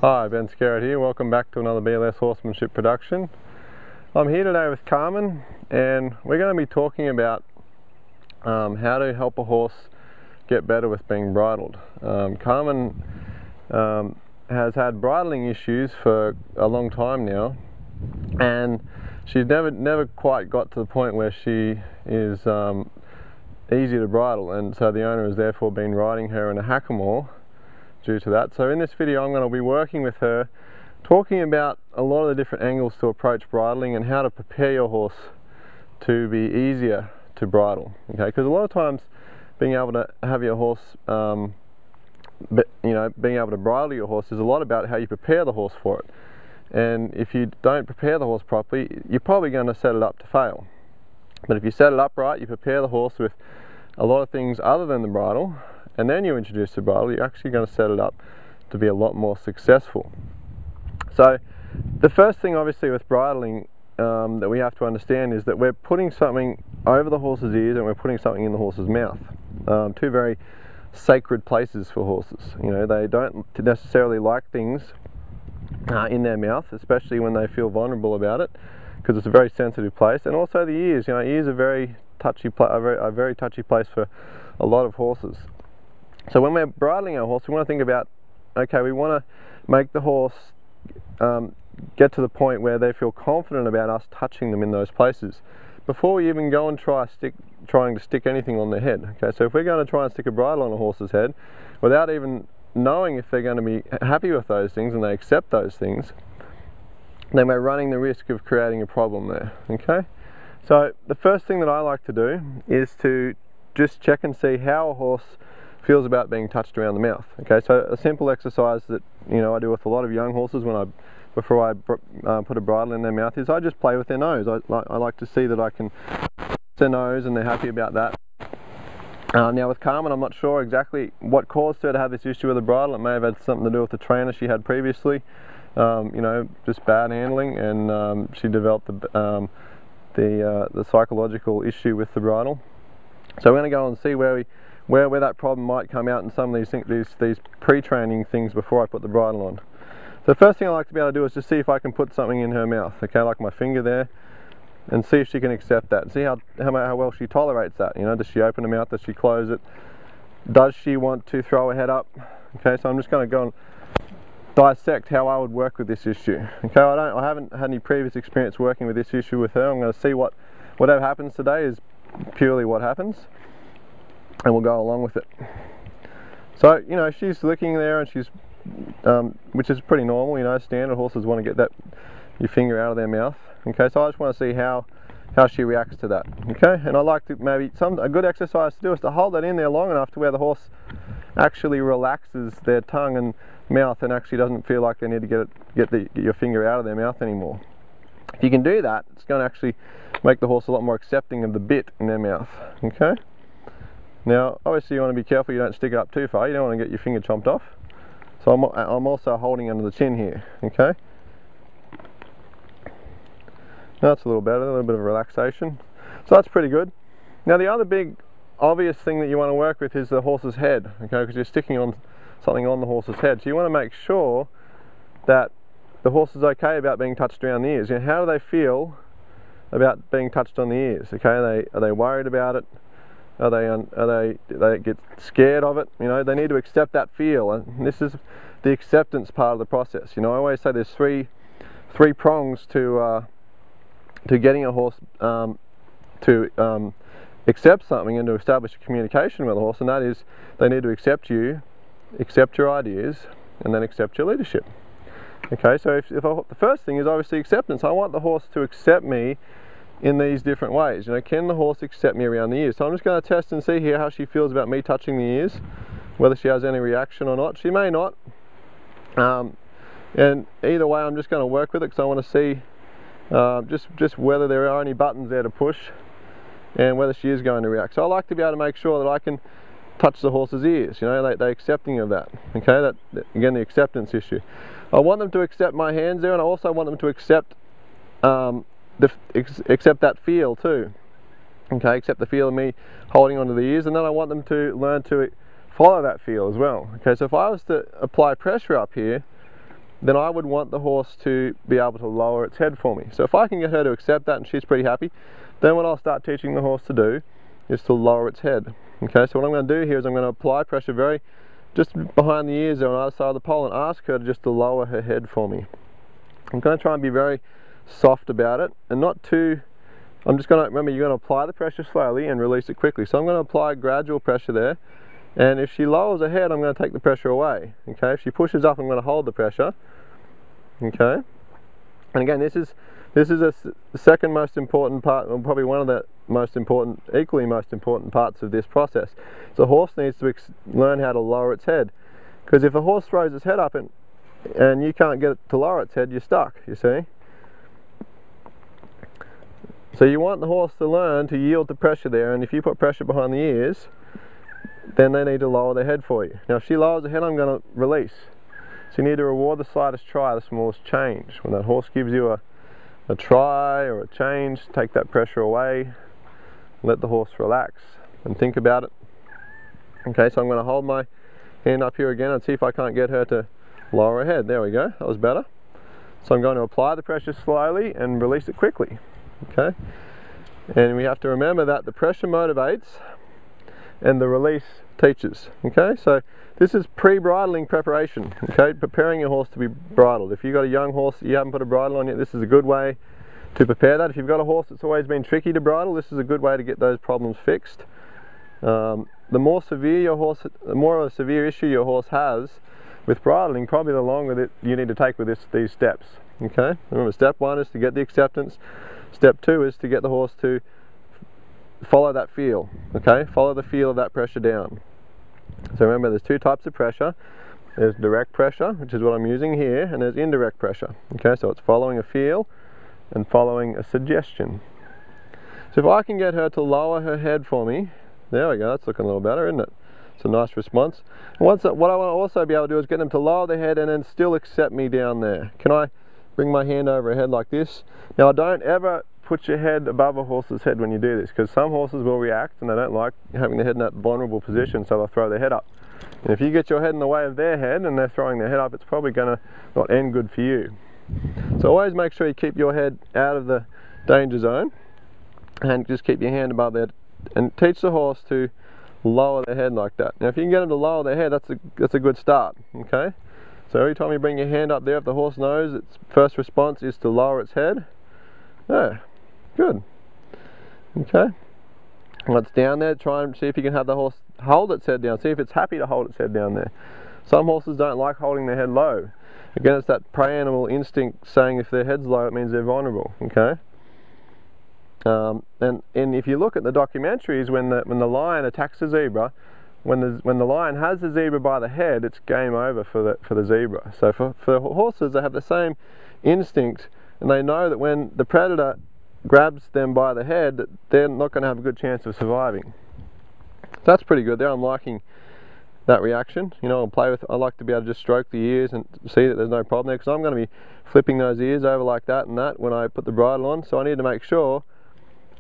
Hi, Ben Scarrett here. Welcome back to another BLS Horsemanship production. I'm here today with Carmen and we're going to be talking about how to help a horse get better with being bridled. Carmen has had bridling issues for a long time now, and she's never quite got to the point where she is easy to bridle, and so the owner has therefore been riding her in a hackamore due to that. So in this video I'm going to be working with her, talking about a lot of the different angles to approach bridling and how to prepare your horse to be easier to bridle. Okay, because a lot of times being able to have your horse, being able to bridle your horse is a lot about how you prepare the horse for it. And if you don't prepare the horse properly, you're probably going to set it up to fail. But if you set it up right, you prepare the horse with a lot of things other than the bridle, and then you introduce the bridle, you're actually going to set it up to be a lot more successful. So the first thing obviously with bridling that we have to understand is that we're putting something over the horse's ears and we're putting something in the horse's mouth. Two very sacred places for horses. You know, they don't necessarily like things in their mouth, especially when they feel vulnerable about it, because it's a very sensitive place. And also the ears. You know, ears are very touchy, a very touchy place for a lot of horses. So when we're bridling our horse, we want to think about, okay, we want to make the horse get to the point where they feel confident about us touching them in those places before we even go and trying to stick anything on their head. Okay, so if we're going to try and stick a bridle on a horse's head without even knowing if they're going to be happy with those things and they accept those things, then we're running the risk of creating a problem there. Okay, so the first thing that I like to do is to just check and see how a horse feels about being touched around the mouth. Okay, so a simple exercise that I do with a lot of young horses before I put a bridle in their mouth is I just play with their nose. I like to see that I can their nose and they're happy about that. Now with Carmen, I'm not sure exactly what caused her to have this issue with the bridle. It may have had something to do with the trainer she had previously, just bad handling, and she developed the psychological issue with the bridle. So we're going to go and see where that problem might come out in some of these pre-training things before I put the bridle on. So the first thing I like to be able to do is just see if I can put something in her mouth, okay, like my finger there, and see if she can accept that, and see how well she tolerates that. Does she open her mouth, does she close it, does she want to throw her head up? Okay, so I'm just going to go and dissect how I would work with this issue. Okay, I haven't had any previous experience working with this issue with her. I'm going to see whatever happens today is purely what happens, and we'll go along with it. So she's licking there, and she's which is pretty normal. Standard horses want to get your finger out of their mouth. Okay, so I just want to see how she reacts to that. Okay, and I like to a good exercise to do is to hold that in there long enough to where the horse actually relaxes their tongue and mouth and actually doesn't feel like they need to get your finger out of their mouth anymore. If you can do that, it's going to actually make the horse a lot more accepting of the bit in their mouth. Okay. Now, obviously, you want to be careful you don't stick it up too far. You don't want to get your finger chomped off. So I'm also holding under the chin here. Okay. That's a little better, a little bit of relaxation. So that's pretty good. Now, the other big obvious thing that you want to work with is the horse's head. Okay, because you're sticking on something on the horse's head. So you want to make sure that the horse is okay about being touched around the ears. How do they feel about being touched on the ears? Okay, are they worried about it? Do they get scared of it? They need to accept that feel, and this is the acceptance part of the process. I always say there's three prongs to getting a horse to accept something and to establish a communication with a horse, and that is they need to accept you, accept your ideas, and then accept your leadership. Okay, so the first thing is obviously acceptance. I want the horse to accept me in these different ways. Can the horse accept me around the ears? So I'm just going to test and see here how she feels about me touching the ears, whether she has any reaction or not. She may not, and either way I'm just going to work with it, because I want to see just whether there are any buttons there to push and whether she is going to react. So I like to be able to make sure that I can touch the horse's ears. They're accepting of that. Okay, that again, the acceptance issue. I want them to accept my hands there, and I also want them to accept accept that feel too. Okay, accept the feel of me holding onto the ears, and then I want them to learn to follow that feel as well. Okay, so if I was to apply pressure up here, then I would want the horse to be able to lower its head for me. So if I can get her to accept that and she's pretty happy, then what I'll start teaching the horse to do is to lower its head. Okay, so what I'm going to do here is I'm going to apply pressure just behind the ears there on either side of the pole, and ask her just to lower her head for me. I'm going to try and be very soft about it and not too. I'm just going to, remember, you're going to apply the pressure slowly and release it quickly. So I'm going to apply gradual pressure there, and if she lowers her head, I'm going to take the pressure away. Okay, if she pushes up, I'm going to hold the pressure. Okay, and again, this is the second most important part, or probably one of the most important, equally most important parts of this process. So the horse needs to learn how to lower its head, because if a horse throws its head up and you can't get it to lower its head, you're stuck, you see. So you want the horse to learn to yield to pressure there, and if you put pressure behind the ears, then they need to lower their head for you. Now if she lowers her head, I'm going to release. So you need to reward the slightest try, the smallest change. When that horse gives you a try or a change, take that pressure away, let the horse relax and think about it. Okay, so I'm going to hold my hand up here again and see if I can't get her to lower her head. There we go, that was better. So I'm going to apply the pressure slowly and release it quickly. Okay, and we have to remember that the pressure motivates and the release teaches. Okay, so this is pre-bridling preparation. Okay, preparing your horse to be bridled. If you've got a young horse you haven't put a bridle on yet, this is a good way to prepare that. If you've got a horse that's always been tricky to bridle, this is a good way to get those problems fixed. The more severe your horse, the more of a severe issue your horse has with bridling, probably the longer that you need to take with these steps. Okay, remember, step one is to get the acceptance. Step two is to get the horse to follow that feel. Okay, follow the feel of that pressure down. So remember, there's two types of pressure. There's direct pressure, which is what I'm using here, and there's indirect pressure. Okay, so it's following a feel and following a suggestion. So if I can get her to lower her head for me, there we go, that's looking a little better, isn't it? It's a nice response. And what I want to also be able to do is get them to lower their head and then still accept me down there. Can I bring my hand over her head like this? Now, don't ever put your head above a horse's head when you do this, because some horses will react and they don't like having their head in that vulnerable position, so they'll throw their head up. And if you get your head in the way of their head and they're throwing their head up, it's probably going to not end good for you. So always make sure you keep your head out of the danger zone and just keep your hand above it, and teach the horse to lower their head like that. Now if you can get them to lower their head, that's a good start. Okay, so every time you bring your hand up there, if the horse knows its first response is to lower its head, there, good. Okay, once down there, try and see if you can have the horse hold its head down. See if it's happy to hold its head down there. Some horses don't like holding their head low. Again, it's that prey animal instinct saying if their head's low, it means they're vulnerable. Okay, and if you look at the documentaries, when the lion attacks a zebra, when the lion has the zebra by the head, it's game over for the zebra. So for horses, they have the same instinct, and they know that when the predator grabs them by the head, that they're not going to have a good chance of surviving. So that's pretty good there. I'm liking that reaction. You know, I like to be able to just stroke the ears and see that there's no problem there, because I'm going to be flipping those ears over like that and that when I put the bridle on, so I need to make sure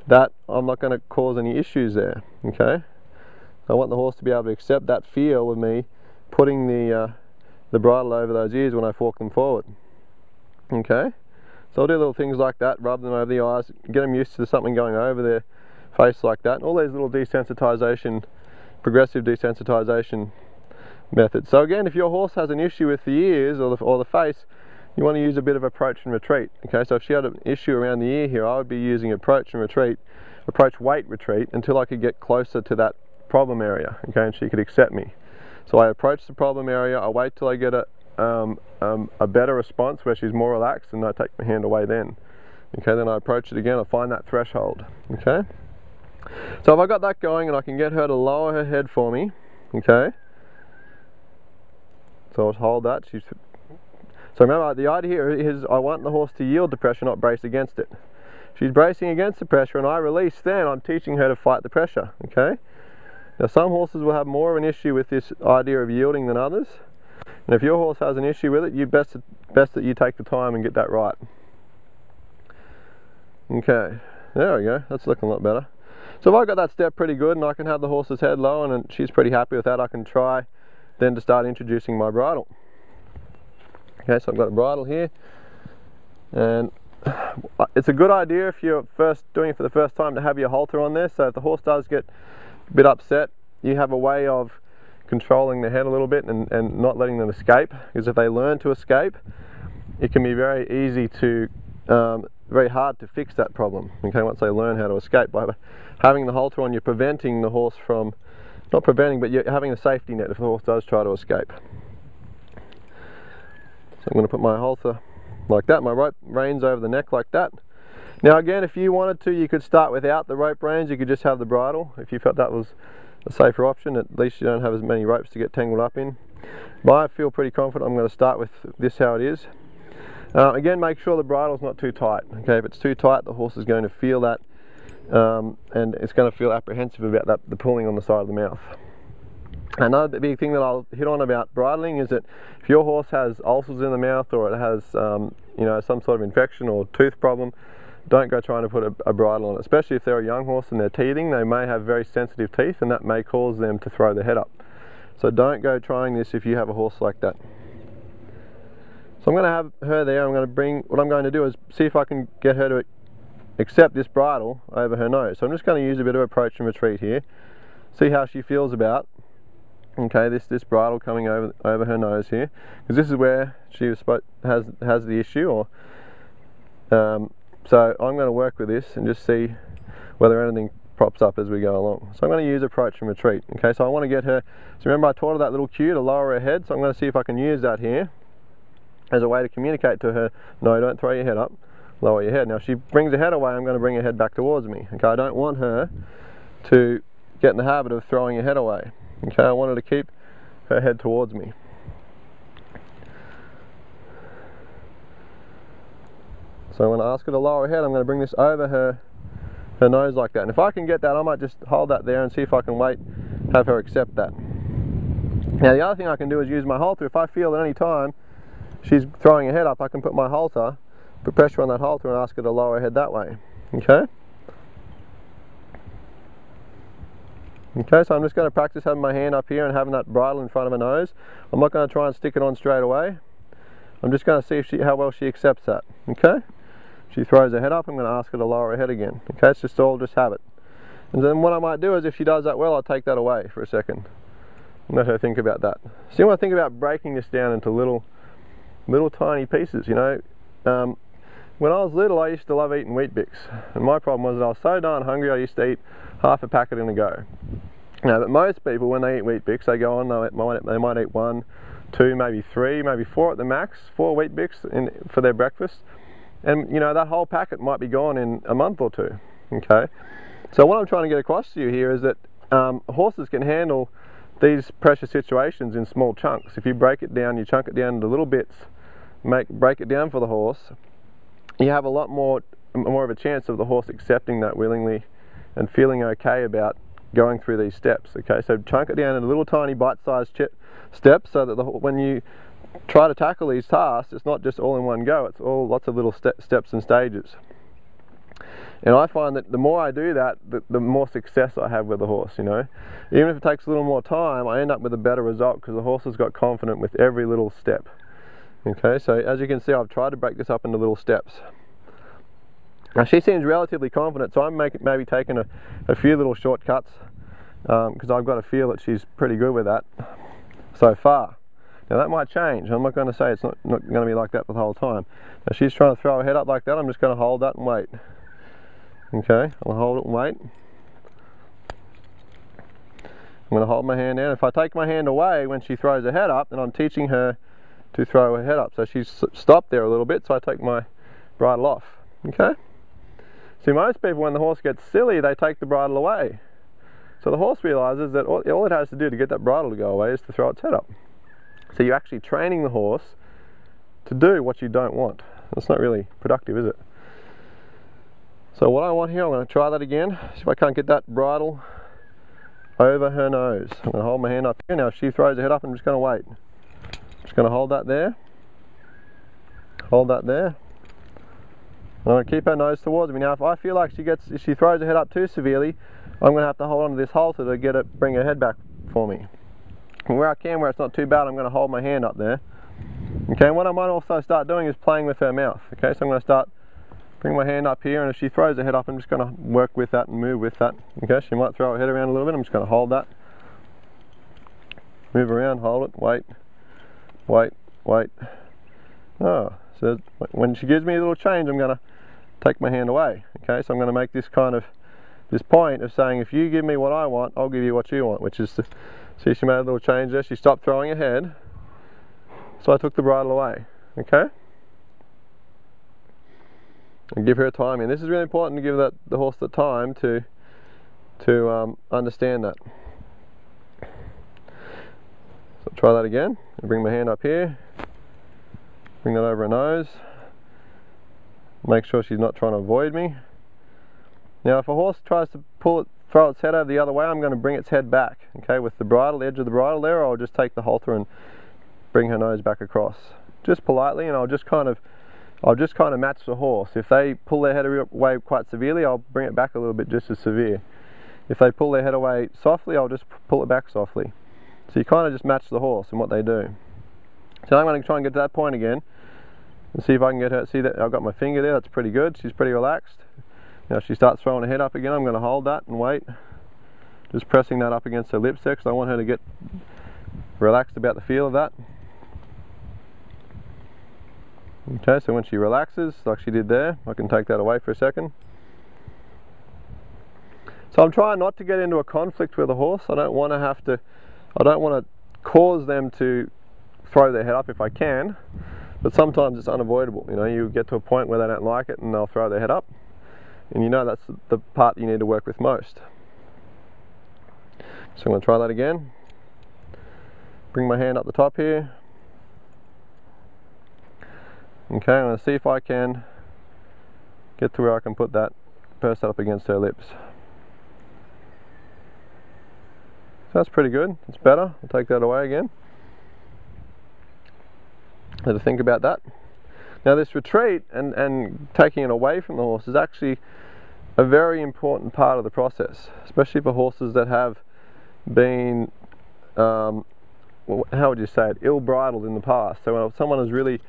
that I'm not going to cause any issues there. Okay, I want the horse to be able to accept that feel of me putting the bridle over those ears when I fork them forward. Okay, so I'll do little things like that, rub them over the eyes, get them used to something going over their face like that, and all these little desensitization, progressive desensitization methods. So again, if your horse has an issue with the ears or the face, you want to use a bit of approach and retreat. Okay, so if she had an issue around the ear here, I would be using approach and retreat, approach, wait, retreat, until I could get closer to that problem area. Okay, and she could accept me. So I approach the problem area, I wait till I get a better response where she's more relaxed, and I take my hand away then. Okay, then I approach it again, I find that threshold. Okay, so if I got that going and I can get her to lower her head for me, okay, so I'll hold that. So remember, the idea here is I want the horse to yield to pressure, not brace against it. She's bracing against the pressure and I release, then I'm teaching her to fight the pressure. Okay, now some horses will have more of an issue with this idea of yielding than others, and if your horse has an issue with it, you best that you take the time and get that right. Okay, there we go, that's looking a lot better. So if I got that step pretty good and I can have the horse's head low and she's pretty happy with that, I can try then to start introducing my bridle. Okay, so I've got a bridle here, and it's a good idea if you're doing it for the first time to have your halter on there, so if the horse does get a bit upset, you have a way of controlling the head a little bit and not letting them escape, because if they learn to escape, it can be very easy to, very hard to fix that problem. Okay, once they learn how to escape, by having the halter on, you're preventing the horse from, not preventing, but you're having a safety net if the horse does try to escape. So I'm going to put my halter like that, my rope reins over the neck like that. Now again, if you wanted to, you could start without the rope reins, you could just have the bridle. If you felt that was a safer option, at least you don't have as many ropes to get tangled up in. But I feel pretty confident I'm going to start with this how it is. Again, make sure the bridle's not too tight. Okay, if it's too tight, the horse is going to feel that, and it's going to feel apprehensive about the pulling on the side of the mouth. Another big thing that I'll hit on about bridling is that if your horse has ulcers in the mouth, or it has you know, some sort of infection or tooth problem, don't go trying to put a bridle on it, especially if they're a young horse and they're teething. They may have very sensitive teeth, and that may cause them to throw their head up. So don't go trying this if you have a horse like that. So I'm going to have her there. What I'm going to do is see if I can get her to accept this bridle over her nose. So I'm just going to use a bit of approach and retreat here, see how she feels about, okay, this bridle coming over her nose here, because this is where she was has the issue. Or so I'm going to work with this and just see whether anything props up as we go along. So I'm going to use approach and retreat. Okay, so I want to get her, so remember I taught her that little cue to lower her head, so I'm going to see if I can use that here as a way to communicate to her, no, don't throw your head up, lower your head. Now if she brings her head away, I'm going to bring her head back towards me. Okay, I don't want her to get in the habit of throwing her head away. Okay, I want her to keep her head towards me. So when I ask her to lower her head, I'm going to bring this over her nose like that. And if I can get that, I might just hold that there and see if I can have her accept that. Now the other thing I can do is use my halter. If I feel at any time she's throwing her head up, I can put my halter, put pressure on that halter and ask her to lower her head that way. Okay? Okay, so I'm just going to practice having my hand up here and having that bridle in front of her nose. I'm not going to try and stick it on straight away. I'm just going to see how well she accepts that. Okay? She throws her head up, I'm going to ask her to lower her head again. Okay, it's just all habit. And then what I might do is, if she does that well, I'll take that away for a second and let her think about that. So you want to think about breaking this down into little tiny pieces, you know. When I was little, I used to love eating Weet Bix, and my problem was that I was so darn hungry I used to eat half a packet in a go. Now, but most people, when they eat Weet Bix, they go on, they might eat 1, 2, maybe 3, maybe 4 at the max, 4 Weet Bix for their breakfast. And you know, that whole packet might be gone in a month or 2. Okay, so what I'm trying to get across to you here is that horses can handle these pressure situations in small chunks. If you break it down, you chunk it down into little bits, break it down for the horse, you have a lot more of a chance of the horse accepting that willingly and feeling okay about going through these steps. Okay, so chunk it down into little tiny bite-sized steps, so that when you try to tackle these tasks, it's not just all in one go, it's all lots of little steps and stages. And I find that the more I do that, the more success I have with the horse, you know. Even if it takes a little more time, I end up with a better result because the horse has got confident with every little step. Okay, so as you can see, I've tried to break this up into little steps. Now she seems relatively confident, so I'm maybe taking a few little shortcuts because I've got a feel that she's pretty good with that so far. Now that might change. I'm not going to say it's not going to be like that the whole time. Now she's trying to throw her head up like that. I'm just going to hold that and wait. Okay, I'll hold it and wait. I'm going to hold my hand down. If I take my hand away when she throws her head up, then I'm teaching her to throw her head up. So she's stopped there a little bit, so I take my bridle off. Okay? See, most people, when the horse gets silly, they take the bridle away. So the horse realizes that all it has to do to get that bridle to go away is to throw its head up. So you're actually training the horse to do what you don't want. That's not really productive, is it? So what I want here, I'm going to try that again. See if I can't get that bridle over her nose. I'm going to hold my hand up here. Now if she throws her head up, I'm just going to wait. Just going to hold that there. Hold that there. I'm going to keep her nose towards me. Now if I feel like if she throws her head up too severely, I'm going to have to hold on to this halter to bring her head back for me. And where I can, where it's not too bad, I'm going to hold my hand up there. Okay, and what I might also start doing is playing with her mouth. Okay, so I'm going to bring my hand up here, and if she throws her head up, I'm just going to work with that and move with that. Okay, she might throw her head around a little bit, I'm just going to hold that. Move around, hold it, wait, wait, wait. Oh, so when she gives me a little change, I'm going to take my hand away. Okay, so I'm going to make this point of saying, if you give me what I want, I'll give you what you want, which is to, see, she made a little change there. She stopped throwing her head, so I took the bridle away. Okay, and give her time. And this is really important, to give the horse the time to understand that. So try that again. I bring my hand up here, bring that over her nose, make sure she's not trying to avoid me. Now if a horse tries to throw its head over the other way, I'm going to bring its head back, okay, with the bridle, the edge of the bridle there, or I'll just take the halter and bring her nose back across, just politely, and I'll just kind of match the horse. If they pull their head away quite severely, I'll bring it back a little bit, just as severe. If they pull their head away softly, I'll just pull it back softly. So you kind of just match the horse and what they do. So I'm going to try and get to that point again and see if I can get her. See that I've got my finger there, that's pretty good. She's pretty relaxed. Now if she starts throwing her head up again, I'm going to hold that and wait. Just pressing that up against her lips there, because I want her to get relaxed about the feel of that. Okay, so when she relaxes, like she did there, I can take that away for a second. So I'm trying not to get into a conflict with a horse. I don't want to cause them to throw their head up if I can, but sometimes it's unavoidable. You know, you get to a point where they don't like it and they'll throw their head up, and you know that's the part you need to work with most. So I'm going to try that again. Bring my hand up the top here. Okay, I'm going to see if I can get to where I can put that, press that up against her lips. So that's pretty good, it's better. I'll take that away again. Had to think about that. Now this retreat and taking it away from the horse is actually a very important part of the process, especially for horses that have been, how would you say it, ill-bridled in the past. So when someone has really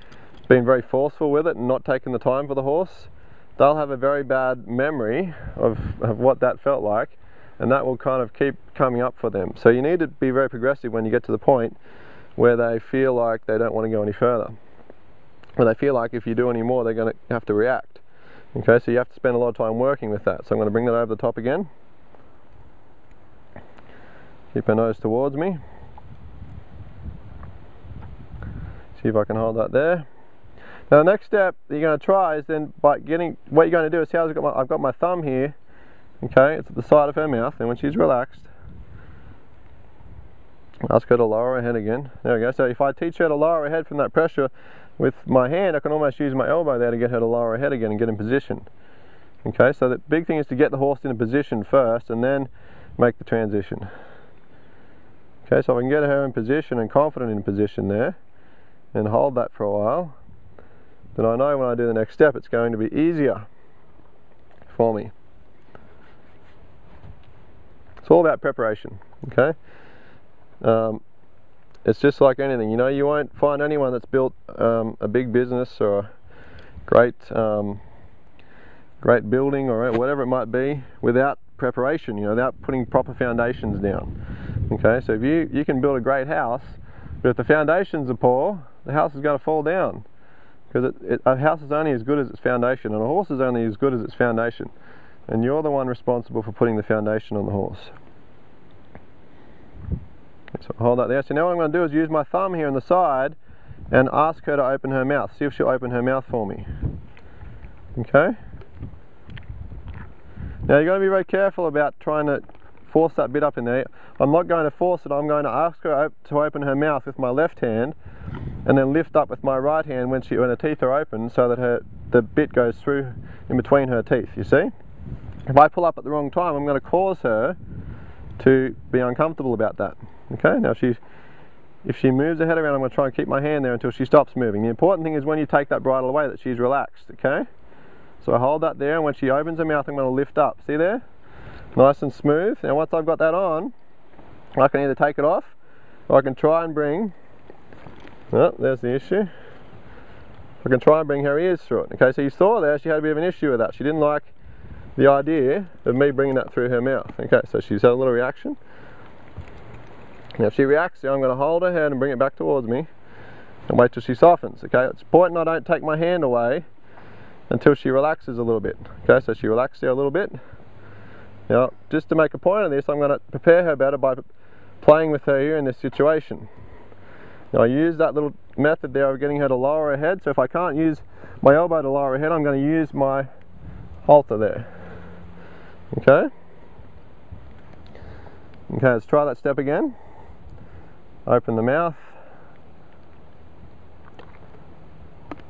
been very forceful with it and not taken the time for the horse, they'll have a very bad memory of what that felt like, and that will kind of keep coming up for them. So you need to be very progressive when you get to the point where they feel like they don't want to go any further, where they feel like if you do any more they're going to have to react. Okay, so you have to spend a lot of time working with that. So I'm going to bring that over the top again. Keep her nose towards me. See if I can hold that there. Now the next step that you're going to try is then what you're going to do is, see how I've got my thumb here. Okay, it's at the side of her mouth, and when she's relaxed, ask her to lower her head again. There we go. So if I teach her to lower her head from that pressure with my hand, I can almost use my elbow there to get her to lower her head again and get in position. Okay, so the big thing is to get the horse in a position first and then make the transition. Okay, so if I can get her in position and confident in position there and hold that for a while, then I know when I do the next step it's going to be easier for me. It's all about preparation, okay? It's just like anything, you know, you won't find anyone that's built a big business or a great building or whatever it might be without preparation, you know, without putting proper foundations down. Okay, so if you can build a great house, but if the foundations are poor, the house is going to fall down, because a house is only as good as its foundation, and a horse is only as good as its foundation, and you're the one responsible for putting the foundation on the horse. So hold that there. So now what I'm going to do is use my thumb here on the side and ask her to open her mouth. See if she'll open her mouth for me. Okay? Now you've got to be very careful about trying to force that bit up in there. I'm not going to force it, I'm going to ask her to open her mouth with my left hand and then lift up with my right hand when her teeth are open, so that the bit goes through in between her teeth, you see? If I pull up at the wrong time, I'm going to cause her to be uncomfortable about that. Okay, now if she moves her head around, I'm going to try and keep my hand there until she stops moving. The important thing is when you take that bridle away that she's relaxed, okay? So I hold that there, and when she opens her mouth I'm going to lift up. See there? Nice and smooth. Now once I've got that on, I can either take it off or I can try and bring, oh, there's the issue. I can try and bring her ears through it. Okay, so you saw there she had a bit of an issue with that. She didn't like the idea of me bringing that through her mouth. Okay, so she's had a little reaction. Now if she reacts, I'm going to hold her head and bring it back towards me and wait till she softens. Okay, it's important I don't take my hand away until she relaxes a little bit. Okay, so she relaxed there a little bit. Now, just to make a point of this, I'm going to prepare her better by playing with her ear in this situation. Now I use that little method there of getting her to lower her head, so if I can't use my elbow to lower her head, I'm going to use my halter there. Okay? Okay, let's try that step again. Open the mouth.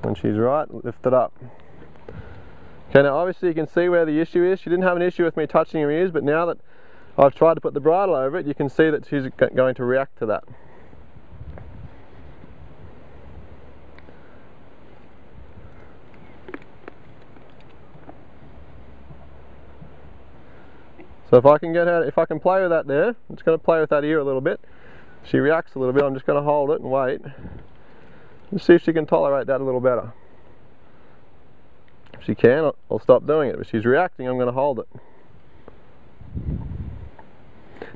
When she's right, lift it up. Okay, now obviously you can see where the issue is. She didn't have an issue with me touching her ears, but now that I've tried to put the bridle over it, you can see that she's going to react to that. So if I can get her, if I can play with that there, I'm just going to play with that ear a little bit. She reacts a little bit, I'm just going to hold it and wait. Let's see if she can tolerate that a little better. If she can, I'll stop doing it. If she's reacting, I'm going to hold it.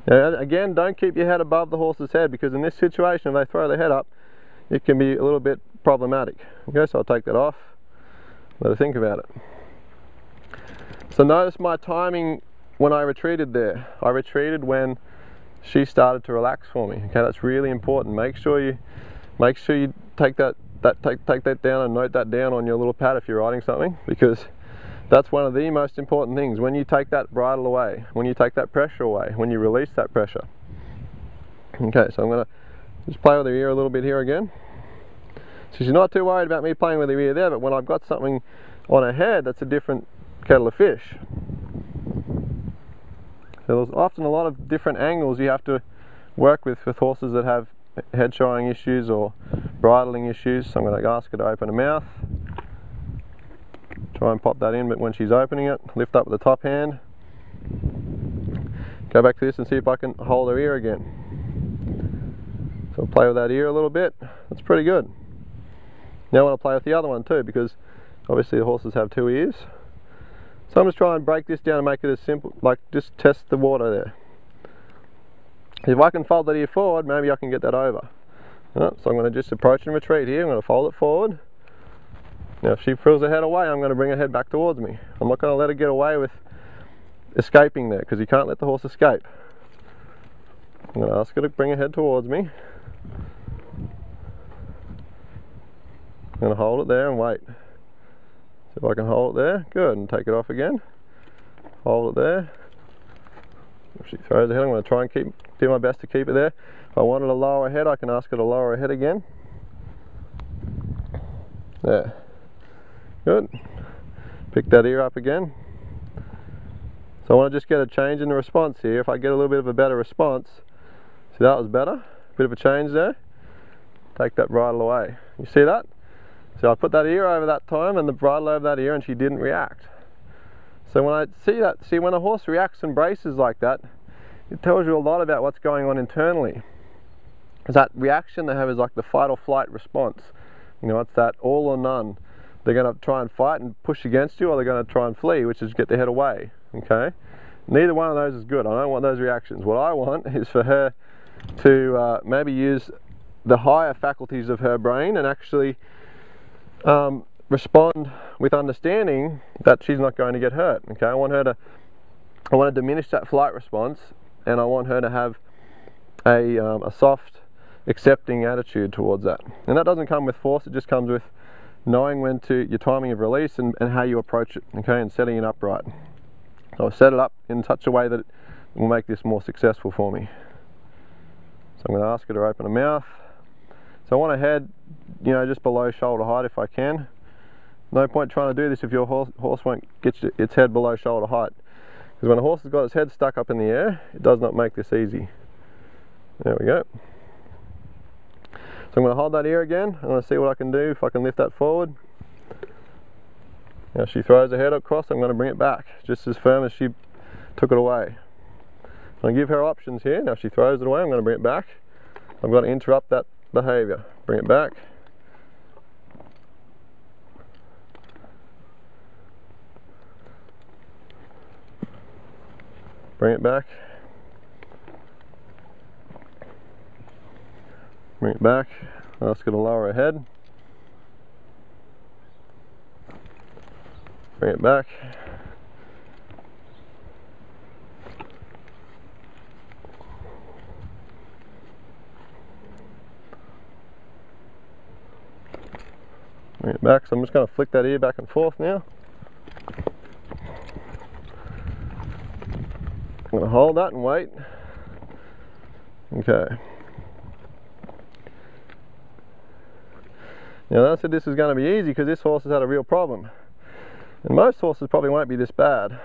Now again, don't keep your head above the horse's head, because in this situation, if they throw their head up, it can be a little bit problematic. Okay, so I'll take that off, let her think about it. So notice my timing when I retreated there. I retreated when she started to relax for me. Okay, that's really important. Make sure you take that down and note that down on your little pad if you're writing something, because that's one of the most important things. When you take that bridle away, when you take that pressure away, when you release that pressure. Okay, so I'm going to just play with her ear a little bit here again. So she's not too worried about me playing with her ear there, but when I've got something on her head, that's a different kettle of fish. So there's often a lot of different angles you have to work with horses that have head shying issues or bridling issues. So I'm going to ask her to open her mouth. Try and pop that in, but when she's opening it, lift up with the top hand. Go back to this and see if I can hold her ear again. So I'll play with that ear a little bit. That's pretty good. Now I want to play with the other one too, because obviously the horses have two ears. So I'm just trying to break this down and make it as simple, like just test the water there. If I can fold that ear forward, maybe I can get that over. So I'm going to just approach and retreat here. I'm going to fold it forward. Now if she pulls her head away, I'm going to bring her head back towards me. I'm not going to let her get away with escaping there, because you can't let the horse escape. I'm going to ask her to bring her head towards me. I'm going to hold it there and wait. See if I can hold it there. Good, and take it off again. Hold it there. If she throws her head, I'm going to try and do my best to keep it there. If I wanted to lower her head, I can ask her to lower her head again. There. Good. Pick that ear up again. So I want to just get a change in the response here. If I get a little bit of a better response, see, that was better. Bit of a change there. Take that bridle away. You see that? So I put that ear over that time and the bridle over that ear, and she didn't react. So when I see that, see, when a horse reacts and braces like that, it tells you a lot about what's going on internally. That reaction they have is like the fight or flight response. You know, it's that all or none. They're going to try and fight and push against you, or they're going to try and flee, which is get their head away. Okay? Neither one of those is good. I don't want those reactions. What I want is for her to maybe use the higher faculties of her brain and actually respond with understanding that she's not going to get hurt. Okay, I want to diminish that flight response, and I want her to have a soft, accepting attitude towards that. And that doesn't come with force, it just comes with knowing when to, your timing of release and how you approach it, okay, and setting it up right. So I'll set it up in such a way that it will make this more successful for me. So I'm going to ask her to open her mouth. So I want her head, you know, just below shoulder height if I can. No point trying to do this if your horse won't get its head below shoulder height. Because when a horse has got its head stuck up in the air, it does not make this easy. There we go. So I'm going to hold that ear again. I'm going to see what I can do, if I can lift that forward. Now if she throws her head across, I'm going to bring it back, just as firm as she took it away. I'm going to give her options here. Now if she throws it away, I'm going to bring it back. I've got to interrupt that behaviour. Bring it back. Bring it back. Bring it back. I'm just going to lower her head. Bring it back. Bring it back. So I'm just going to flick that ear back and forth now. I'm going to hold that and wait. Okay. Now I said this is going to be easy because this horse has had a real problem. And most horses probably won't be this bad.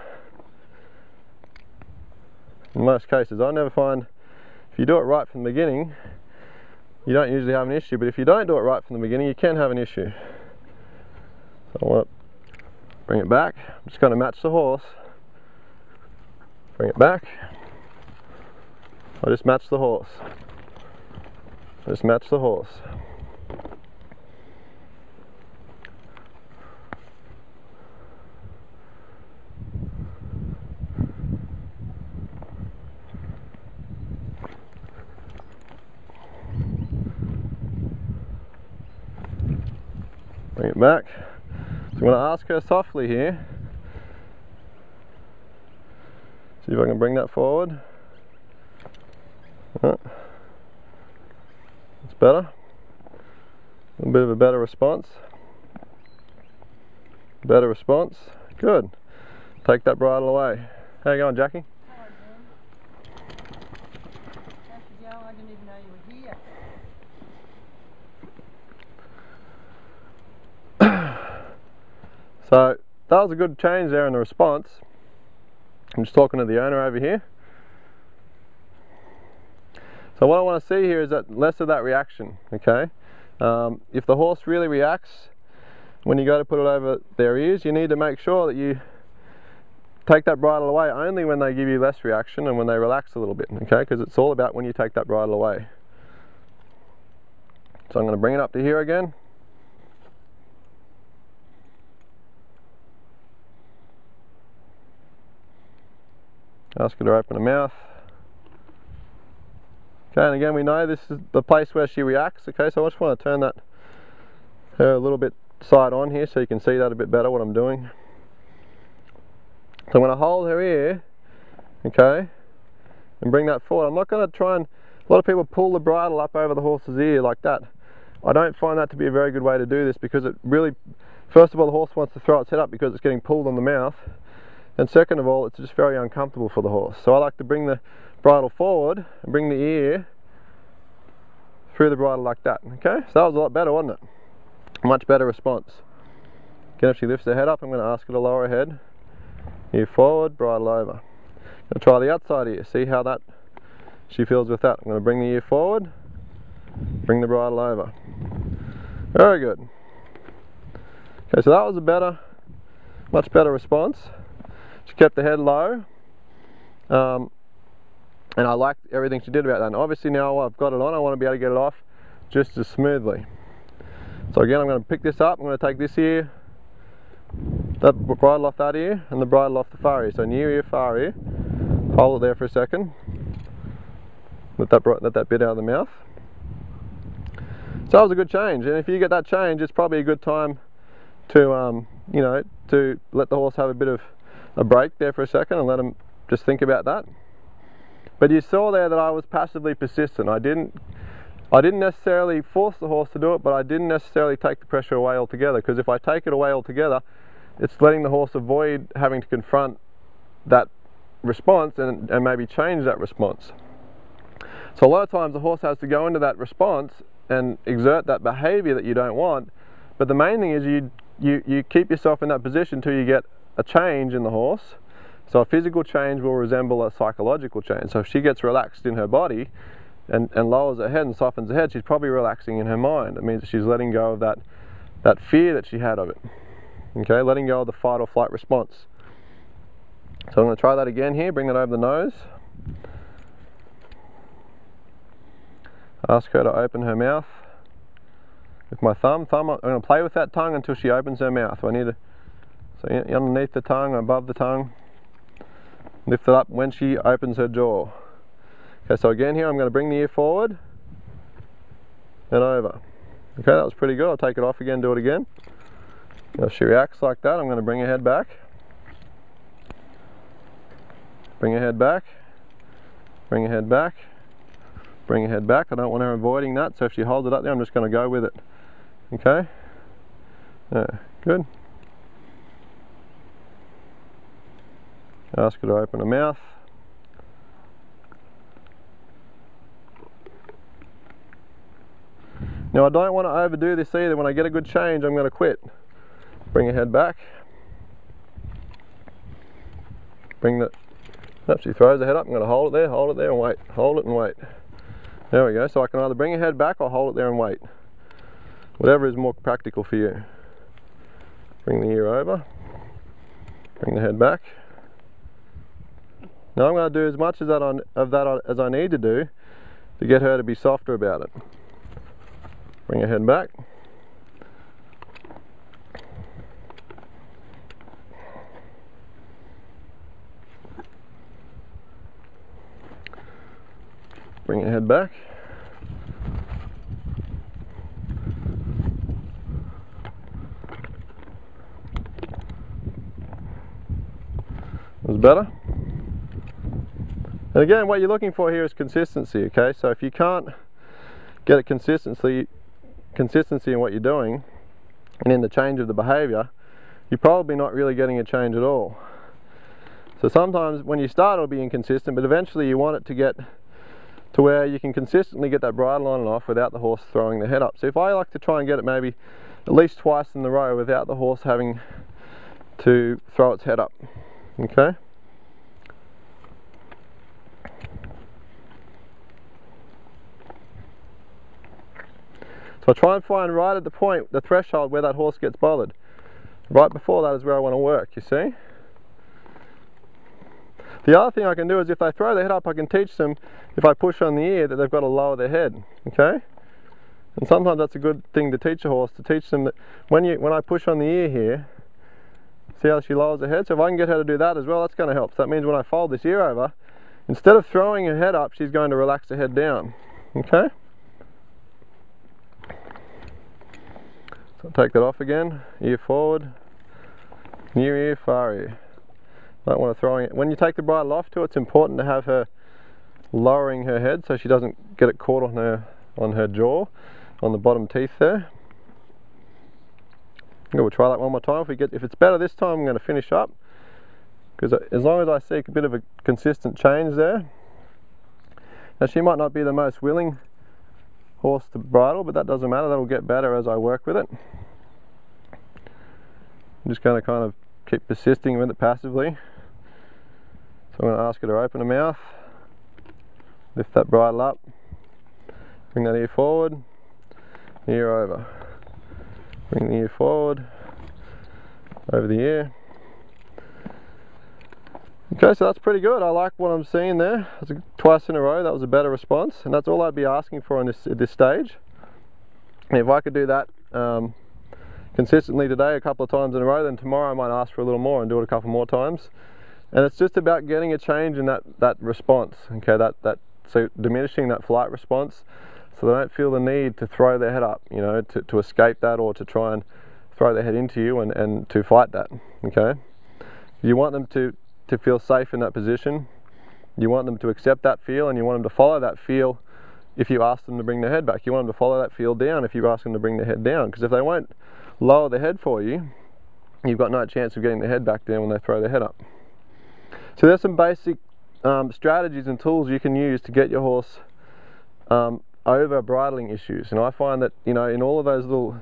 In most cases. I never find, if you do it right from the beginning, you don't usually have an issue. But if you don't do it right from the beginning, you can have an issue. So I want to bring it back. I'm just going to match the horse. Bring it back. I just match the horse. Just match the horse. Bring it back. So I'm going to ask her softly here. See if I can bring that forward. That's better. A little bit of a better response. Better response. Good. Take that bridle away. How you going, Jackie? Hello, How's it going? I didn't even know you were here. So that was a good change there in the response. I'm just talking to the owner over here. So what I want to see here is that less of that reaction, okay? If the horse really reacts when you go to put it over their ears, you need to make sure that you take that bridle away only when they give you less reaction and when they relax a little bit, okay? Because it's all about when you take that bridle away. So I'm going to bring it up to here again. Ask her to open her mouth. Okay, and again we know this is the place where she reacts, okay, so I just want to turn that her a little bit side on here so you can see that a bit better what I'm doing. So I'm going to hold her ear, okay, and bring that forward. I'm not going to try and, a lot of people pull the bridle up over the horse's ear like that. I don't find that to be a very good way to do this because it really, first of all the horse wants to throw its head up because it's getting pulled on the mouth. And second of all, it's just very uncomfortable for the horse. So I like to bring the bridle forward and bring the ear through the bridle like that. Okay, so that was a lot better, wasn't it? Much better response. Again, if she lifts her head up, I'm going to ask her to lower her head. Ear forward, bridle over. I'm going to try the outside ear, see how that she feels with that. I'm going to bring the ear forward, bring the bridle over. Very good. Okay, so that was a better, much better response. She kept the head low, and I liked everything she did about that. And obviously now I've got it on, I want to be able to get it off just as smoothly. So again, I'm going to pick this up, I'm going to take this ear, that bridle off that ear, and the bridle off the far ear. So near ear, far ear. Hold it there for a second. Let that bit out of the mouth. So that was a good change, and if you get that change, it's probably a good time to, you know, to let the horse have a bit of a break there for a second and let them just think about that. But you saw there that I was passively persistent. I didn't necessarily force the horse to do it, but I didn't necessarily take the pressure away altogether, because if I take it away altogether, it's letting the horse avoid having to confront that response and maybe change that response. So a lot of times the horse has to go into that response and exert that behavior that you don't want, but the main thing is you keep yourself in that position until you get a change in the horse. So a physical change will resemble a psychological change. So if she gets relaxed in her body and lowers her head and softens her head, she's probably relaxing in her mind. It means that she's letting go of that fear that she had of it. Okay, letting go of the fight or flight response. So I'm going to try that again here, bring it over the nose. Ask her to open her mouth with my thumb. I'm going to play with that tongue until she opens her mouth. So I need to, so underneath the tongue, above the tongue. Lift it up when she opens her jaw. Okay, so again here I'm going to bring the ear forward and over. Okay, that was pretty good. I'll take it off again, do it again. Now if she reacts like that, I'm going to bring her head back. Bring her head back. Bring her head back. Bring her head back. I don't want her avoiding that, so if she holds it up there, I'm just going to go with it. Okay? Good. Ask her to open her mouth. Now I don't want to overdo this either. When I get a good change, I'm going to quit. Bring her head back. She throws her head up. I'm going to hold it there and wait. Hold it and wait. There we go. So I can either bring her head back or hold it there and wait. Whatever is more practical for you. Bring the ear over. Bring the head back. Now I'm going to do as much of that as I need to do to get her to be softer about it. Bring her head back. Bring your head back. That was better. And again, what you're looking for here is consistency, okay? So if you can't get a consistency in what you're doing and in the change of the behavior, you're probably not really getting a change at all. So sometimes when you start it'll be inconsistent, but eventually you want it to get to where you can consistently get that bridle on and off without the horse throwing the head up. So if I like to try and get it maybe at least twice in the row without the horse having to throw its head up, okay? So I try and find right at the point, the threshold where that horse gets bothered. Right before that is where I want to work, you see? The other thing I can do is if they throw their head up, I can teach them, if I push on the ear, that they've got to lower their head, okay? And sometimes that's a good thing to teach a horse, to teach them that when I push on the ear here, see how she lowers her head? So if I can get her to do that as well, that's going to help. So that means when I fold this ear over, instead of throwing her head up, she's going to relax her head down, okay? So I'll take that off again, ear forward, near ear, far ear. Don't want to throw it. When you take the bridle off too, it's important to have her lowering her head so she doesn't get it caught on her jaw, on the bottom teeth there. We'll try that one more time. If it's better this time, I'm going to finish up, because as long as I see a bit of a consistent change there. Now she might not be the most willing horse to bridle, but that doesn't matter. That'll get better as I work with it. I'm just going to kind of keep persisting with it passively. So I'm going to ask her to open her mouth, lift that bridle up, bring that ear forward, ear over. Bring the ear forward, over the ear. Okay, so that's pretty good. I like what I'm seeing there. That's twice in a row. That was a better response, and that's all I'd be asking for at this stage. And if I could do that consistently today a couple of times in a row, then tomorrow I might ask for a little more and do it a couple more times. And it's just about getting a change in that response, okay, so diminishing that flight response, so they don't feel the need to throw their head up, you know, to escape that, or to try and throw their head into you and to fight that, okay? You want them to feel safe in that position. You want them to accept that feel, and you want them to follow that feel if you ask them to bring their head back. You want them to follow that feel down if you ask them to bring their head down, because if they won't lower their head for you, you've got no chance of getting their head back down when they throw their head up. So there's some basic strategies and tools you can use to get your horse over bridling issues. And I find that, you know, in all of those little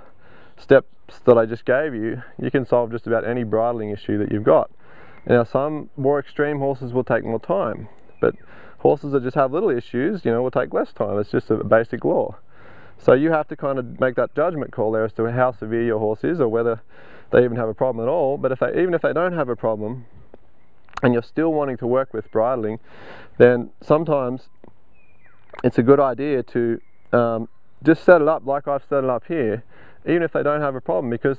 steps that I just gave you, you can solve just about any bridling issue that you've got. Now some more extreme horses will take more time, but horses that just have little issues, you know, will take less time. It's just a basic law. So you have to kind of make that judgment call there as to how severe your horse is, or whether they even have a problem at all. But even if they don't have a problem, and you're still wanting to work with bridling, then sometimes it's a good idea to just set it up like I've set it up here, even if they don't have a problem, because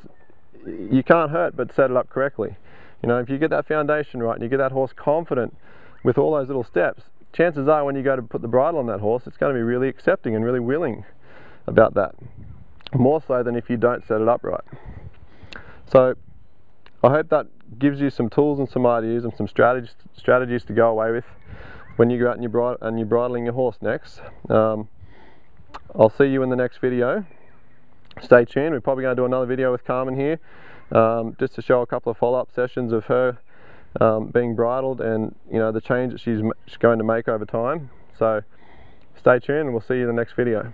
you can't hurt but set it up correctly. You know, if you get that foundation right and you get that horse confident with all those little steps, chances are when you go to put the bridle on that horse, it's going to be really accepting and really willing about that. More so than if you don't set it up right. So I hope that gives you some tools and some ideas and some strategies to go away with when you go out and you're bridling your horse next. I'll see you in the next video. Stay tuned. We're probably going to do another video with Carmen here, just to show a couple of follow-up sessions of her being bridled and, you know, the change that she's going to make over time. So stay tuned and we'll see you in the next video.